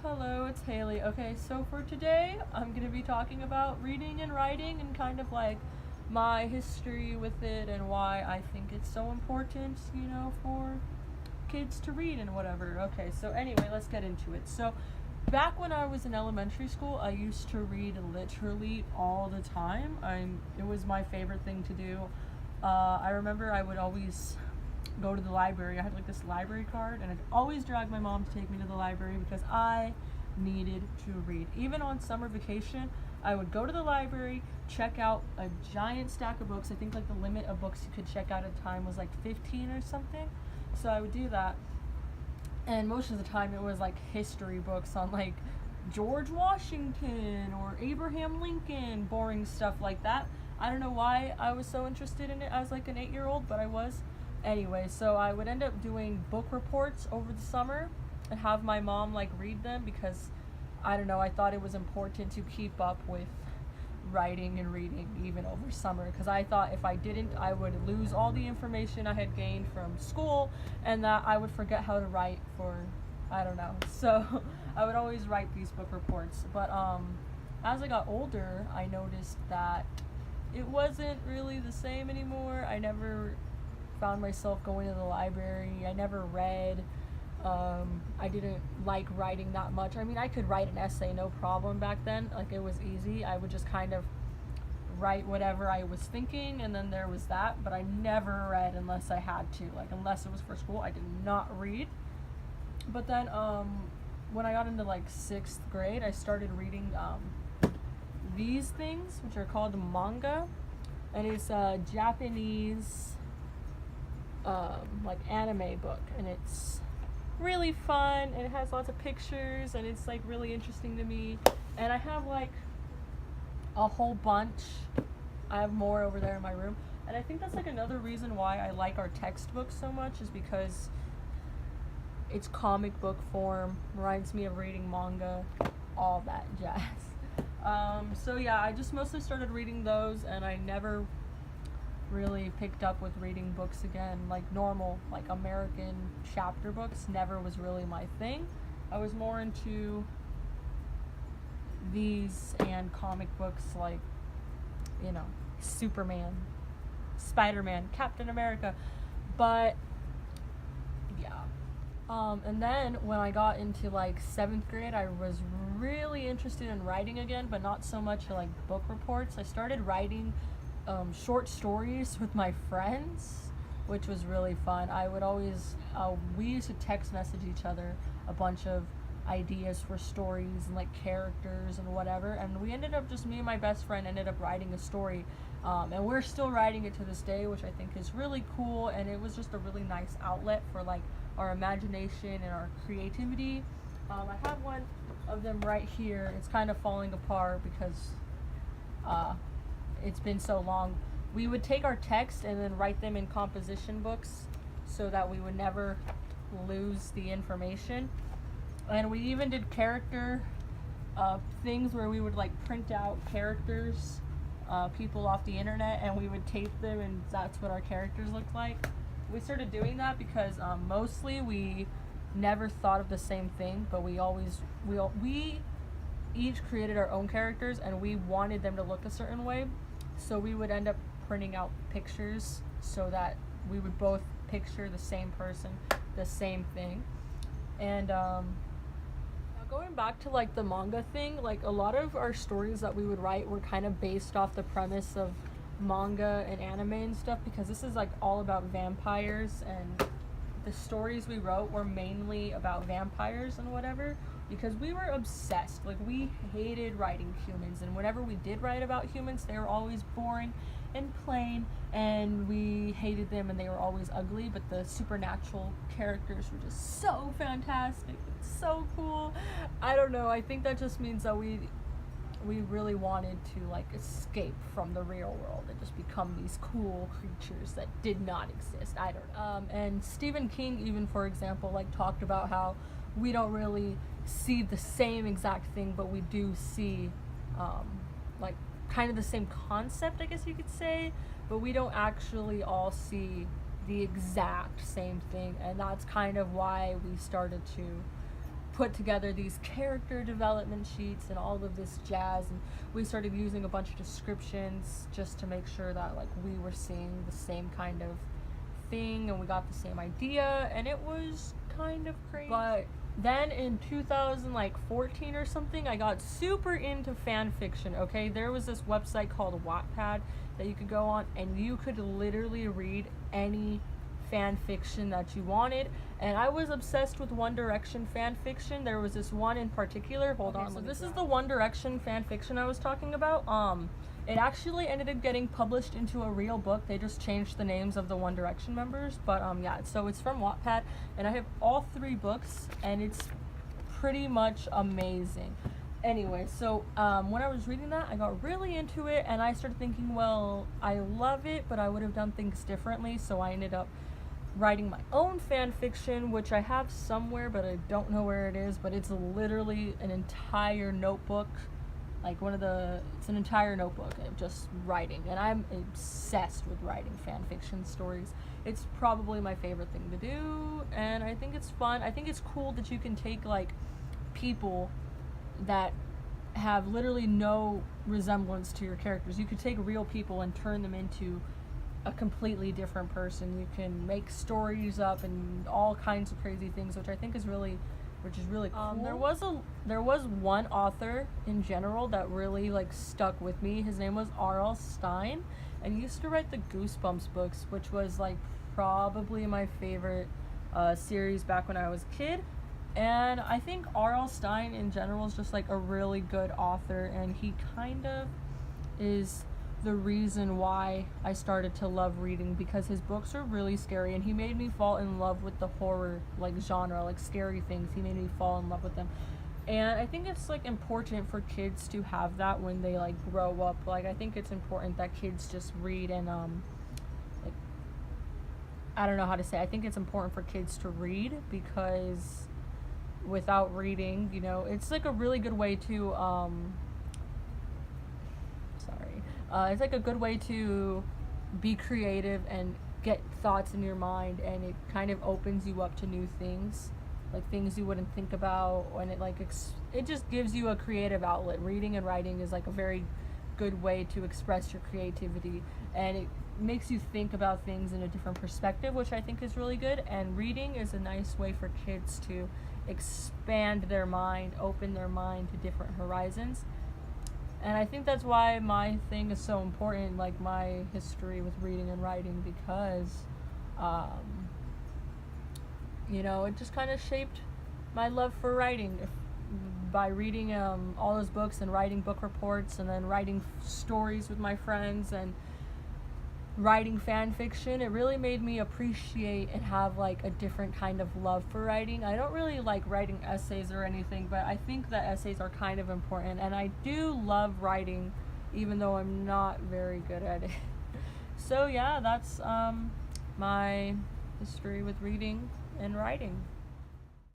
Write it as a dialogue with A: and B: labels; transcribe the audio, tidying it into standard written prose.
A: Hello, it's Haley. Okay, so for today, I'm going to be talking about reading and writing and kind of like my history with it and why I think it's so important, for kids to read and whatever. Okay, so anyway, let's get into it. So, back when I was in elementary school, I used to read literally all the time. It was my favorite thing to do. I remember I would always go to the library. I had like this library card, and I'd always drag my mom to take me to the library because I needed to read. Even on summer vacation, I would go to the library, check out a giant stack of books. I think like the limit of books you could check out at a time was like 15 or something. So I would do that. And most of the time it was like history books on like George Washington or Abraham Lincoln, boring stuff like that. I don't know why I was so interested in it as like an 8-year-old, but I was. Anyway, so I would end up doing book reports over the summer and have my mom like read them because I don't know, I thought it was important to keep up with writing and reading even over summer because I thought if I didn't, I would lose all the information I had gained from school and that I would forget how to write for I don't know. So I would always write these book reports. But as I got older, I noticed that it wasn't really the same anymore. I never found myself going to the library. I never read. I didn't like writing that much. I mean, I could write an essay no problem back then. Like, it was easy. I would just kind of write whatever I was thinking, and then there was that. But I never read unless I had to. Like, unless it was for school, I did not read. But then, when I got into, like, 6th grade, I started reading these things, which are called manga. And it's a Japanese like anime book, and it's really fun and it has lots of pictures and it's like really interesting to me, and I have like a whole bunch. I have more over there in my room, and I think that's like another reason why I like our textbooks so much is because it's comic book form, reminds me of reading manga, all that jazz. So yeah, I just mostly started reading those, and I never really picked up with reading books again. Like normal, like American chapter books never was really my thing. I was more into these and comic books like, Superman, Spider-Man, Captain America. But yeah. And then when I got into like 7th grade, I was really interested in writing again, but not so much like book reports. I started writing short stories with my friends, which was really fun. I would always, we used to text message each other a bunch of ideas for stories and like characters and whatever, and we ended up, just me and my best friend ended up writing a story, and we're still writing it to this day, which I think is really cool, and it was just a really nice outlet for like our imagination and our creativity. I have one of them right here. It's kind of falling apart because it's been so long. We would take our text and then write them in composition books so that we would never lose the information. And we even did character things where we would like print out characters, people off the internet, and we would tape them, and that's what our characters looked like. We started doing that because mostly we never thought of the same thing, but we each created our own characters, and we wanted them to look a certain way. So we would end up printing out pictures so that we would both picture the same person, the same thing. And now going back to like the manga thing, like a lot of our stories that we would write were kind of based off the premise of manga and anime and stuff, because this is like all about vampires, and the stories we wrote were mainly about vampires and whatever, because we were obsessed. Like, we hated writing humans, and whenever we did write about humans, they were always boring and plain, and we hated them, and they were always ugly. But the supernatural characters were just so fantastic, it's so cool. I don't know, I think that just means that we really wanted to like escape from the real world and just become these cool creatures that did not exist. I don't know. And Stephen King, even, for example, like talked about how we don't really see the same exact thing, but we do see like kind of the same concept, I guess you could say, but we don't actually all see the exact same thing. And that's kind of why we started to put together these character development sheets and all of this jazz, and we started using a bunch of descriptions just to make sure that like we were seeing the same kind of thing and we got the same idea, and it was kind of crazy. But then in 2014 or something, I got super into fan fiction. Okay, there was this website called Wattpad that you could go on, and you could literally read any fan fiction that you wanted. And I was obsessed with One Direction fan fiction. There was this one in particular. Hold on. So this is the One Direction fan fiction I was talking about. It actually ended up getting published into a real book. They just changed the names of the One Direction members. But yeah, so it's from Wattpad, and I have all 3 books, and it's pretty much amazing. Anyway, so when I was reading that, I got really into it, and I started thinking, well, I love it, but I would have done things differently. So I ended up writing my own fan fiction, which I have somewhere, but I don't know where it is. But it's literally an entire notebook, like it's an entire notebook of just writing, and I'm obsessed with writing fan fiction stories. It's probably my favorite thing to do, and I think it's fun. I think it's cool that you can take like people that have literally no resemblance to your characters. You could take real people and turn them into a completely different person. You can make stories up and all kinds of crazy things, which is really cool. There was one author in general that really like stuck with me. His name was R.L. Stine, and he used to write the Goosebumps books, which was like probably my favorite series back when I was a kid. And I think R.L. Stine in general is just like a really good author, and he kind of is the reason why I started to love reading, because his books are really scary, and he made me fall in love with the horror like genre, like scary things. He made me fall in love with them. And I think it's like important for kids to have that when they like grow up. Like I think it's important that kids just read, and like I don't know how to say. I think it's important for kids to read, because without reading, it's like a really good way to it's like a good way to be creative and get thoughts in your mind, and it kind of opens you up to new things, like things you wouldn't think about, and it just gives you a creative outlet. Reading and writing is like a very good way to express your creativity, and it makes you think about things in a different perspective, which I think is really good. And reading is a nice way for kids to expand their mind, open their mind to different horizons. And I think that's why my thing is so important, like my history with reading and writing, because, it just kind of shaped my love for writing. By reading all those books and writing book reports, and then writing stories with my friends and writing fan fiction, it really made me appreciate and have like a different kind of love for writing. I don't really like writing essays or anything, but I think that essays are kind of important, and I do love writing even though I'm not very good at it. So yeah, that's my history with reading and writing.